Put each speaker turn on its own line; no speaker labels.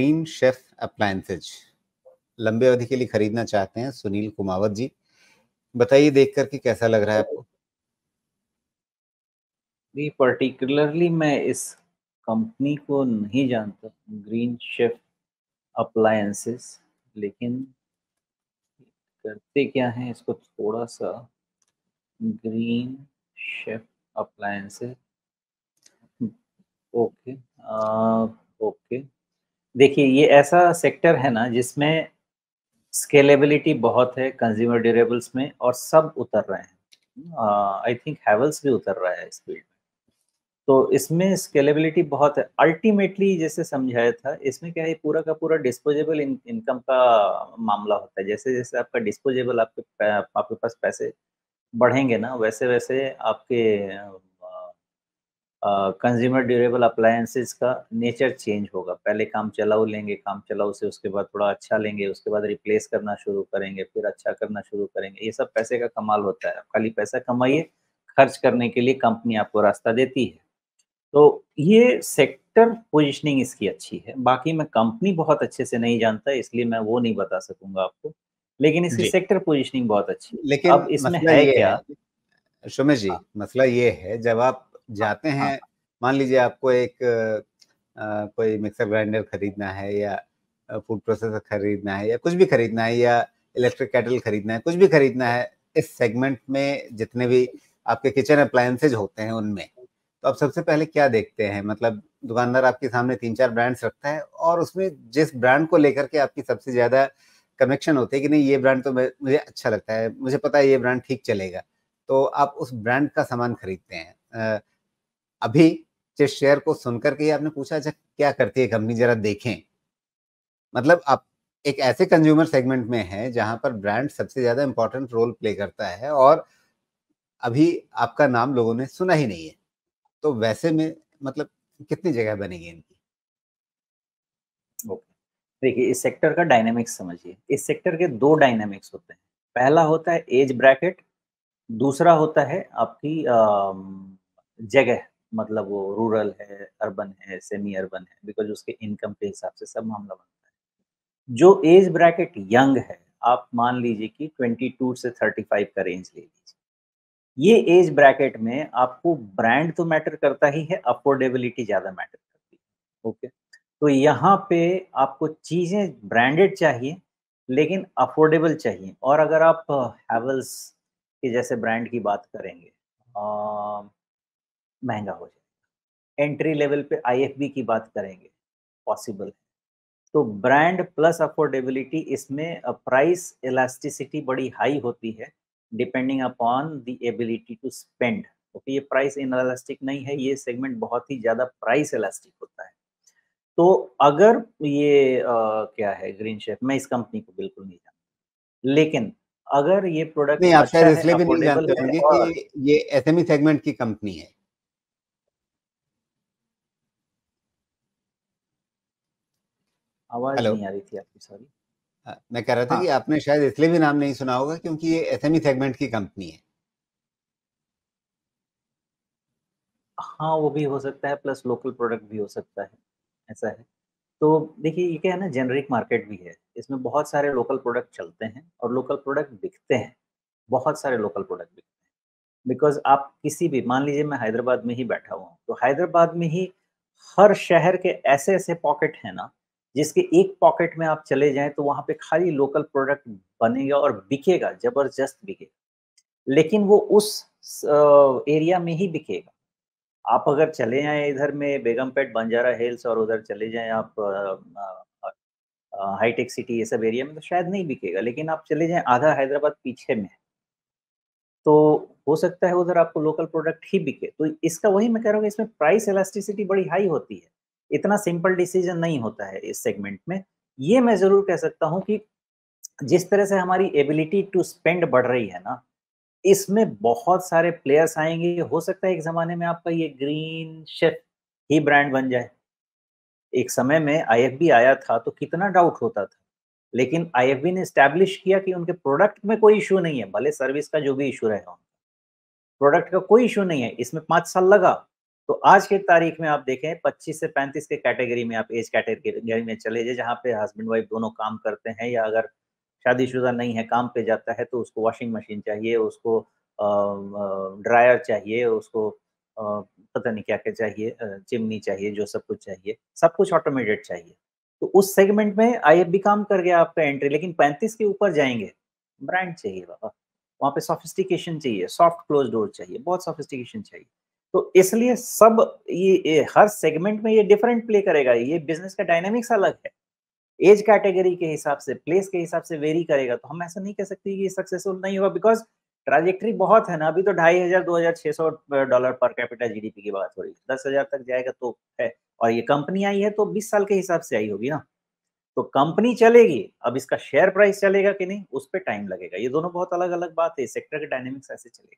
Green chef appliances लंबे अवधि के लिए खरीदना चाहते हैं सुनील कुमावत जी। बताइए देख करके कैसा लग रहा है आपको?
नहीं, पर्टिकुलरली मैं इस कंपनी को नहीं जानता, ग्रीन शेफ अप्लायंसेस, लेकिन करते क्या हैं इसको थोड़ा-सा। Green chef appliances, okay. Okay. देखिए, ये ऐसा सेक्टर है ना जिसमें स्केलेबिलिटी बहुत है कंज्यूमर ड्यूरेबल्स में और सब उतर रहे हैं। आई थिंक हैवेल्स भी उतर रहा है इस फील्ड में। तो इसमें स्केलेबिलिटी बहुत है। अल्टीमेटली जैसे समझाया था, इसमें क्या है, पूरा का पूरा डिस्पोजेबल इनकम का मामला होता है। जैसे-जैसे आपका डिस्पोजेबल आपके पास पैसे बढ़ेंगे ना, वैसे-वैसे आपके कंज्यूमर ड्यूरेबल अप्लायंसेस का नेचर चेंज होगा। पहले काम चलाऊ लेंगे, काम चलाऊ से उसके बाद थोड़ा अच्छा लेंगे, उसके बाद रिप्लेस करना शुरू करेंगे, फिर अच्छा करना शुरू करेंगे। ये सब पैसे का कमाल होता है। आप खाली पैसा कमाइए, खर्च करने के लिए कंपनी आपको रास्ता देती है। तो ये सेक्टर पोजीशनिंग इसकी अच्छी है। बाकी मैं कंपनी बहुत अच्छे से नहीं जानता, इसलिए मैं वो नहीं बता सकूँगा आपको। लेकिन इसकी
जी,
सेक्टर पोजीशनिंग बहुत अच्छी है।
लेकिन
अब इसमें
मसला
है
ये
क्या?
है, सुमेश जी,
हाँ,
मसला ये है जब आप
हाँ,
जाते
हाँ,
हैं, मान लीजिए आपको एक कोई मिक्सर ग्राइंडर खरीदना है या फूड प्रोसेसर खरीदना है या कुछ भी खरीदना है या इलेक्ट्रिक केटल खरीदना है, कुछ भी खरीदना है, इस सेगमेंट में जितने भी आपके किचन अप्लायंसेज होते हैं उनमें, तो आप सबसे पहले क्या देखते हैं? मतलब दुकानदार आपके सामने 3-4 ब्रांड्स रखता है और उसमें जिस ब्रांड को लेकर के आपकी सबसे ज़्यादा कनेक्शन होती है कि नहीं ये ब्रांड तो मुझे अच्छा लगता है, मुझे पता है ये ब्रांड ठीक चलेगा, तो आप उस ब्रांड का सामान खरीदते हैं। अभी जिस शेयर को सुनकर के ही आपने पूछा अच्छा क्या करती है कंपनी ज़रा देखें। मतलब आप एक ऐसे कंज्यूमर सेगमेंट में हैं जहाँ पर ब्रांड सबसे ज़्यादा इम्पोर्टेंट रोल प्ले करता है और अभी आपका नाम लोगों ने सुना ही नहीं है। तो वैसे में मतलब कितनी जगह बनेगी इनकी?
ओके। देखिए, इस सेक्टर का डायनामिक्स समझिए। इस सेक्टर के 2 डायनामिक्स होते हैं। पहला होता है ऐज ब्रैकेट, दूसरा होता है आपकी जगह, मतलब वो रूरल है, अर्बन है, सेमी अर्बन है, बिकॉज़ उसके इनकम के हिसाब से सब मामला बनता है। जो ऐज ब्रैकेट यंग है, आप मान लीजिए कि 22 से 35 का रेंज ले लीजिए। ये ऐज ब्रैकेट में आपको ब्रांड तो मैटर करता ही है, अफोर्डेबिलिटी ज़्यादा मैटर करती है। ओके? तो यहाँ पे आपको चीज़ें ब्रांडेड चाहिए, लेकिन अफोर्डेबल चाहिए। और अगर आप हैवेल्स के जैसे ब्रांड की बात करेंगे, महँगा हो जाएगा। एंट्री लेवल पे आईएफबी की बात करेंगे, पॉसिबल है। तो ब्रांड प्लस अफोर्डेबिलिटी, इसमें प्राइस इलास्टिसिटी बड़ी हाई होती है, depending upon the ability to spend. Okay, ये प्राइस इनएलास्टिक नहीं है, ये सेगमेंट बहुत ही ज़्यादा प्राइस इलास्टिक होता है। तो अगर ये क्या है ग्रीन शेफ, मैं इस कंपनी को बिल्कुल नहीं जानता। लेकिन अगर ये प्रोडक्ट
नहीं, आप शायद
अच्छा है,
इसलिए भी नहीं
अफोर्डेबल
जानते
है
होंगे
और
कि ये एसएमई सेगमेंट की कंपनी है।
आवाज़
हेलो।
नहीं आ रही थी आपकी, सॉरी।
मैं कह रहा था कि
हाँ,
आपने शायद इसलिए भी नाम नहीं सुना होगा क्योंकि ये एसएमई सेगमेंट की कंपनी है।
हाँ, वो भी हो सकता है, प्लस लोकल प्रोडक्ट भी हो सकता है, ऐसा है। तो देखिए, ये क्या है ना, जेनेरिक मार्केट भी है। इसमें बहुत सारे लोकल प्रोडक्ट चलते हैं और लोकल प्रोडक्ट बिकते हैं। बहुत सारे लोकल प्रोडक्ट बिकते हैं। बिकॉज़ आप किसी भी, मान लीजिए मैं हैदराबाद में ही बैठा हुआ हूँ, तो हैदराबाद में ही हर शहर के ऐसे-ऐसे पॉकेट हैं ना, जिसके एक पॉकेट में आप चले जाएँ तो वहाँ पे खाली लोकल प्रोडक्ट बनेगा और बिकेगा, ज़बरदस्त बिकेगा। लेकिन वो उस एरिया में ही बिकेगा। आप अगर चले जाएँ इधर में बेगमपेट, बंजारा हिल्स और उधर चले जाएँ आप हाईटेक सिटी, ये सब एरिया में, तो शायद नहीं बिकेगा। लेकिन आप चले जाएँ आधा हैदराबाद पीछे में, तो हो सकता है उधर आपको लोकल प्रोडक्ट ही बिके। तो इसका वही मैं कह रहा हूँ कि इसमें प्राइस इलास्टिसिटी बड़ी हाई होती है। इतना सिंपल डिसीज़न नहीं होता है इस सेगमेंट में। ये मैं ज़रूर कह सकता हूँ कि जिस तरह से हमारी एबिलिटी टू स्पेंड बढ़ रही है ना, इसमें बहुत सारे प्लेयर्स आएँगे। हो सकता है एक ज़माने में आपका ये ग्रीन शेफ ही ब्रांड बन जाए। एक समय में आईएफबी आया था तो कितना डाउट होता था। लेकिन आईएफबी ने एस्टेब्लिश किया कि उनके प्रोडक्ट में कोई इश्यू नहीं है, भले सर्विस का जो भी इश्यू रहे हो। प्रोडक्ट का कोई इश्यू नहीं है, इसमें 5 साल लगा, तो आज की तारीख में आप देखें 25 से 35 के कैटेगरी में आप एज कैटेगरी में चले जाइए, जहाँ पे हस्बैंड वाइफ दोनों काम करते हैं, या अगर शादीशुदा नहीं है, काम पे जाता है, तो उसको वॉशिंग मशीन चाहिए, उसको ड्रायर चाहिए, उसको पता नहीं क्या-क्या चाहिए, चिमनी चाहिए, जो सब कुछ चाहिए, सब कुछ ऑटोमेटेड चाहिए। तो उस सेगमेंट में आईएफबी काम कर गया आपका एंट्री, लेकिन 35 के ऊपर जाएँगे, ब्रांड चाहिए बाबा। वहाँ पे सोफिस्टिकेशन चाहिए, सॉफ्ट क्लोज़ डोर चाहिए, बहुत सोफिस्टिकेशन चाहिए। तो इसलिए सब ये हर सेगमेंट में ये डिफरेंट प्ले करेगा, ये बिज़नेस का डायनामिक्स अलग है। एज कैटेगरी के हिसाब से, प्लेस के हिसाब से वेरी करेगा, तो हम ऐसा नहीं कह सकते कि ये सक्सेसफुल नहीं होगा, बिकॉज़ ट्रैजेक्टरी बहुत है ना, अभी तो 2500 $2600 डॉलर पर कैपिटा जीडीपी की बात हो रही है। 10,000 तक जाएगा तो है, और ये कंपनी आई है तो 20 साल के हिसाब से आई होगी ना। तो कंपनी चलेगी, अब इसका शेयर प्राइस चलेगा कि नहीं, उस पे टाइम लगेगा। ये दोनों बहुत अलग-अलग बात है, सेक्टर के डायनामिक्स ऐसे चलेगा।